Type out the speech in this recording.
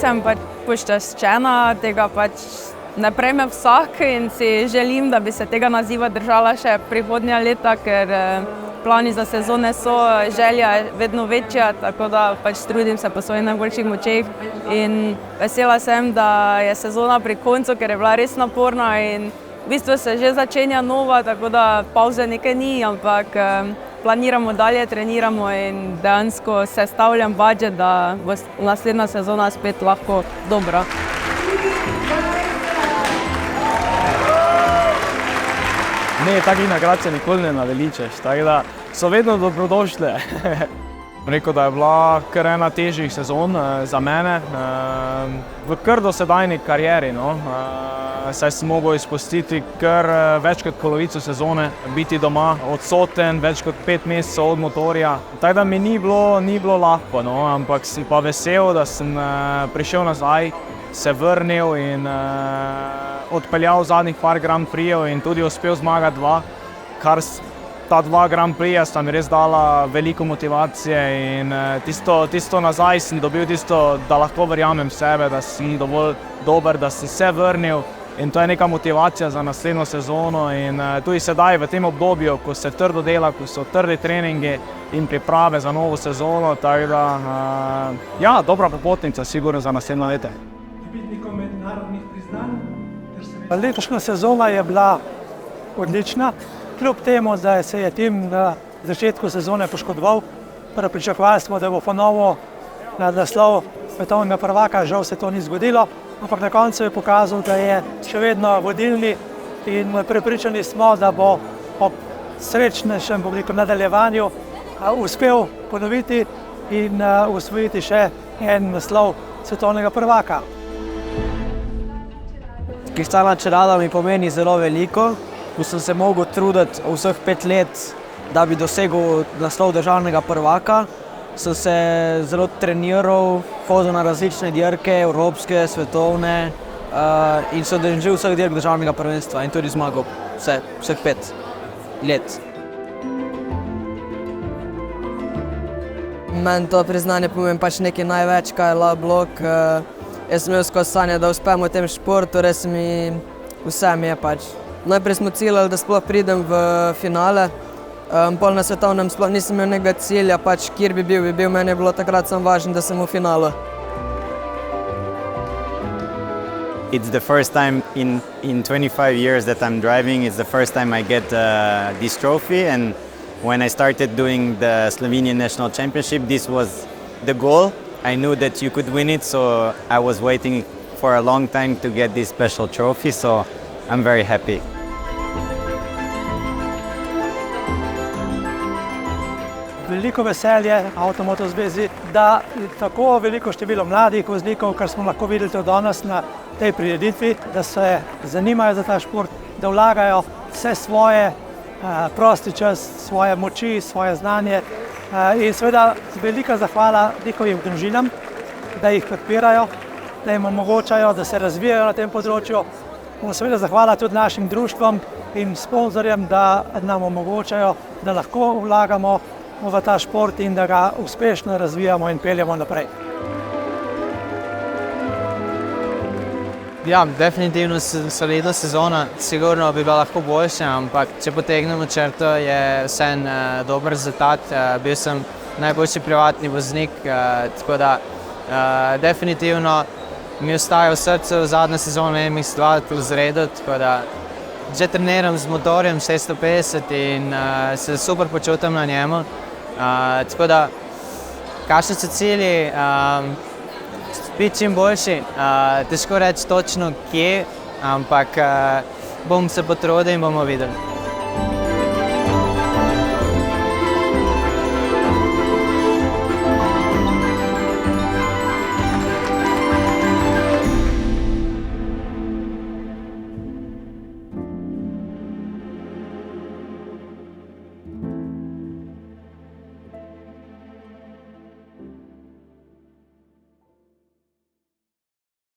sem pač počaščena, tega pač ne prejme vsak in si želim, da bi se tega naziva držala še prihodnja leta, ker plani za sezone so, želja je vedno večja, tako da pač trudim se po svojih najboljših močeh in vesela sem, da je sezona pri koncu, ker je bila res naporna in v bistvu se že začenja nova, tako da pavze nekaj ni, ampak planiramo dalje, treniramo in dejansko sestavljam budžet, da bo naslednja sezona spet lahko dobra. Ne, takih nagrad se nikoli ne naveličaš, tako da so vedno dobrodošle. Rekel, da je bila kar ena težjih sezon za mene v kar dosedajni karieri. Saj sem mogel izpustiti kar več kot polovico sezone, biti doma, odsoten, več kot 5 mesecev od motorja. Tako da mi ni bilo lahko, ampak sem pa vesel, da sem prišel nazaj, se vrnil in odpeljal zadnjih par Grand Prixev in tudi uspel zmagati 2, kar ta 2 Grand Prixja sta mi res dala veliko motivacije in tisto nazaj sem dobil tisto, da lahko verjamem v sebe, da sem dovolj dober, da sem se vrnil in to je neka motivacija za naslednjo sezono in tudi sedaj v tem obdobju, ko se trdo dela, ko so trdi treningi in priprave za novo sezono, tako da ja, dobra popotnica sigurno za naslednje leto. Letošnja sezona je bila odlična, kljub temu, da se je tim na začetku sezone poškodoval. Pričakovali smo, da bo ponovo na naslov svetovnega prvaka, žal se to ni zgodilo, ampak na koncu je pokazal, da je še vedno vodilni in prepričani smo, da bo ob srečnejšem nadaljevanju uspel ponoviti in osvojiti še en naslov svetovnega prvaka. Kristalna čelada mi pomeni zelo veliko. Ko sem se mogel truditi vseh 5 let, da bi dosegel naslov državnega prvaka, sem se zelo treniral, hodil na različne dirke, evropske, svetovne in se udeležil vseh dirk državnega prvenstva in tudi zmagal vseh 5 let. Meni to priznanje pomeni pač nekaj največ, kaj je blok. Jaz sem imel skozi sanje, da uspem v tem športu, res vse mi je pač. Najprej smo ciljali, da sploh pridem v finale, pol na svetovnem sploh nisem imel nekega cilja, pač kjer bi bil, meni je bilo takrat samo važno, da sem v finalu. It's the first time in 25 years that I'm driving, it's the first time I get this trophy, and when I started doing the Slovenian National Championship, this was the goal. I knew that you could win it, so I was waiting for a long time to get this special trophy, so I'm very happy. Veliko veselje Avtomoto zvezi, da tako veliko število mladih voznikov, kar smo lahko videli tudi danes na tej prireditvi, da se zanimajo za ta šport, da vlagajo vse svoje prosti čas, svoje moči, svoje znanje. In seveda velika zahvala njihovim družinam, da jih podpirajo, da jim omogočajo, da se razvijajo na tem področju. Seveda zahvala tudi našim društvom in sponzorjem, da nam omogočajo, da lahko vlagamo v ta šport in da ga uspešno razvijamo in peljemo naprej. Ja, definitivno solidna sezona, sigurno bi bila lahko boljša, ampak če potegnemo črto, je vseeno dober rezultat. Bil sem najboljši privatni voznik, tako da definitivno mi ostaja v srcu zadnja sezona MX2 v razredu, tako da že treniram z motorjem 650 in se super počutim na njemu. Tako da, kakšni so cilji? Biti čim boljši, težko reči točno kje, ampak bom se potrudil in bomo videli.